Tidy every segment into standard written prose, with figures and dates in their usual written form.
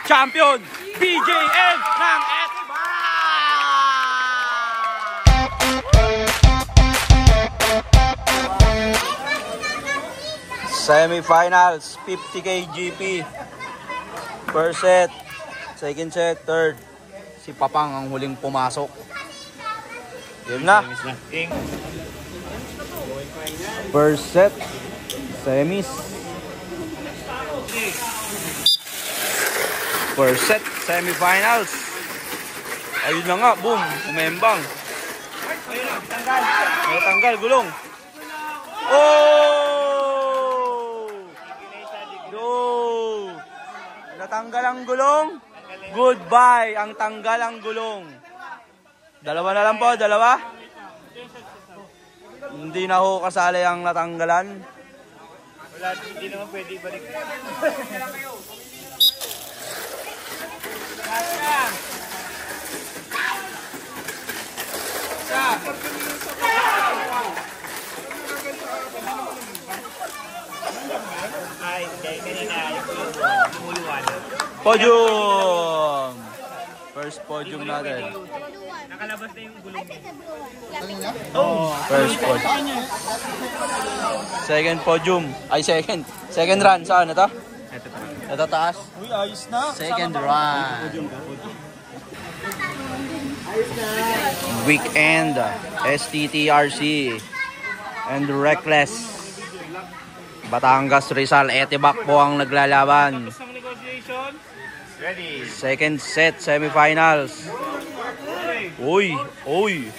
champion, BJM ng Etiba! Semifinals, 50K GP. First set, second set, third. Si Papang ang huling pumasok. Game na. First set, semis. First set, semifinals. Ayun na nga, boom, umembang. May tanggal, gulong. Oh! Go! Natanggal ang gulong. Goodbye, ang tanggal ang gulong. Dalawa na lang po, dalawa. Hindi na ho kasali ang natanggalan. Wala, hindi naman pwede balik. Ay, kanina yung lumuluan. Podium! First podium natin. Nakalabas na yung gulong. First podium. Second podium. Ay, second run. Saan ito? Ito taas. Uy, ayos na. Second run. Weekend. STTRC. And Reckless. Batangas Rizal. Etibac po ang naglalaban. Ready. Second set, semifinals. Uy, uy.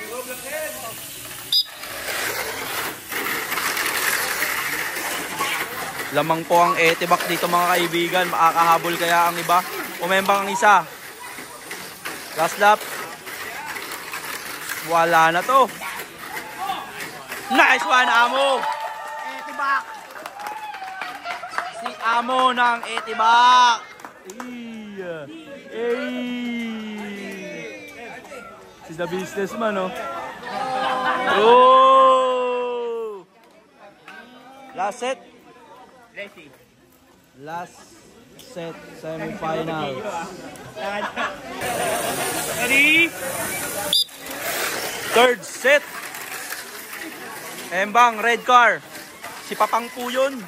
Lamang po ang Etibac dito mga kaibigan. Makakahabol kaya ang iba. Umembang ang isa. Last lap. Wala na to. Nice one, Amo. Etibac. Si Amo ng Etibac. Si the businessman, oh. Oh! Last set. Last set, semifinals. Ready? Third set. Embang, red car. Si Papang po yun.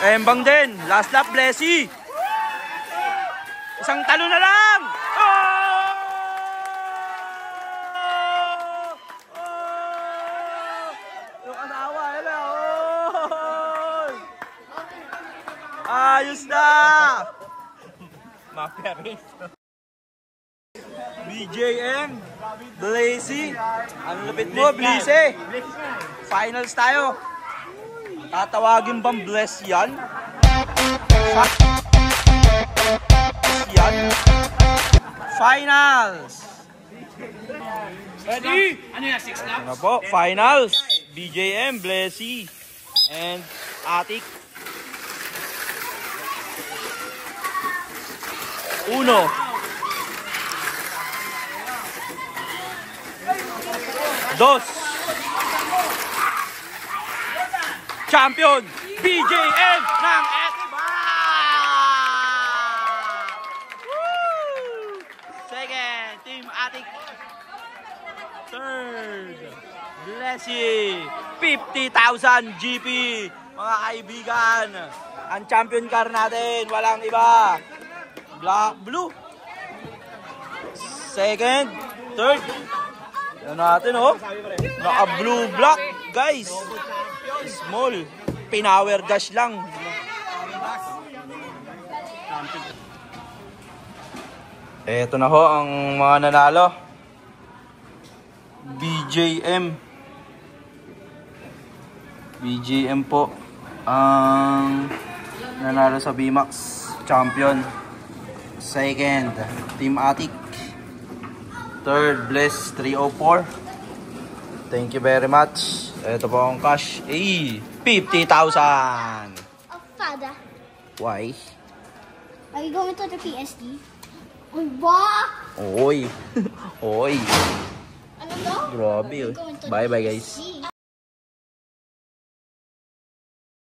Embang din. Last lap, Blessy. Isang talo na lang. Oh! Oh! Yung asawa, yun na. Oh! Ayos na. Mafia race. BJM, Blessy. Ang lupit mo, Blessy. Finals tayo. Tatawagin bang bless yan? Finals! Ready? Ano yan? 6 laps? Ano po? Finals! BJM, Blessy, and Atik. Uno. Dos. Champion, BJM ng Etiba! Woo! Second, Team Atik. Third, Blessy. 50,000 GP. Mga kaibigan, ang champion car natin, walang iba. Black, blue. Second, third. Yan natin, oh. Naka-blue black, guys. Small, pinower dash lang. Eto na ho ang mga nanalo. BJM po ang nanalo sa BMAX champion. Second, Team Atik. Third, Bless 304. Thank you very much. Ito po ang cash. 50,000. Oh, Father, Why? are you going to the PSD? Oh, wow! Oy. Oy. Ano daw? Grabe. Are you going to the Bye bye guys. PSD?